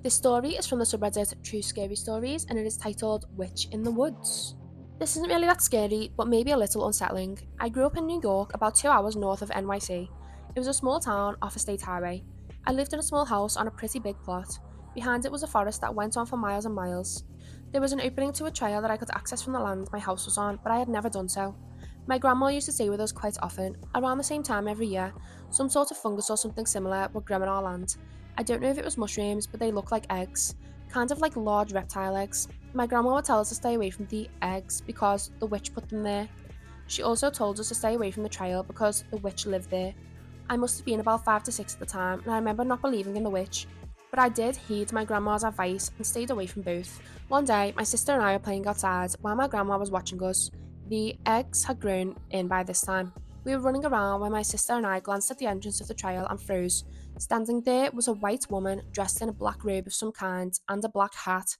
This story is from the subreddit True Scary Stories and it is titled Witch in the Woods. This isn't really that scary, but maybe a little unsettling. I grew up in New York, about 2 hours north of NYC. It was a small town off a state highway. I lived in a small house on a pretty big plot. Behind it was a forest that went on for miles and miles. There was an opening to a trail that I could access from the land my house was on, but I had never done so. My grandma used to stay with us quite often, around the same time every year. Some sort of fungus or something similar would grow in our land. I don't know if it was mushrooms, but they look like eggs, kind of like large reptile eggs. My grandma would tell us to stay away from the eggs because the witch put them there. She also told us to stay away from the trail because the witch lived there. I must have been about 5 to 6 at the time, and I remember not believing in the witch. But I did heed my grandma's advice and stayed away from both. One day, my sister and I were playing outside while my grandma was watching us. The eggs had grown in by this time. We were running around when my sister and I glanced at the entrance of the trail and froze. Standing there was a white woman dressed in a black robe of some kind and a black hat.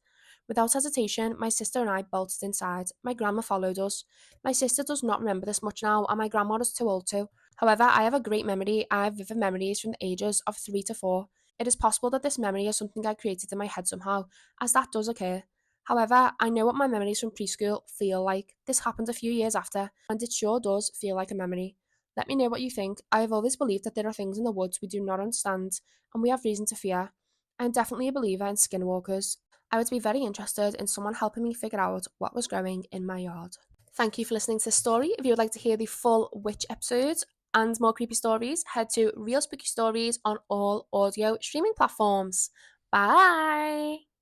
Without hesitation, my sister and I bolted inside. My grandma followed us. My sister does not remember this much now, and my grandma is too old to. However, I have a great memory. I have vivid memories from the ages of 3 to 4. It is possible that this memory is something I created in my head somehow, as that does occur. However, I know what my memories from preschool feel like. This happened a few years after, and it sure does feel like a memory. Let me know what you think. I have always believed that there are things in the woods we do not understand, and we have reason to fear. I am definitely a believer in skinwalkers. I would be very interested in someone helping me figure out what was growing in my yard. Thank you for listening to this story. If you would like to hear the full witch episode and more creepy stories, head to Real Spooky Stories on all audio streaming platforms. Bye!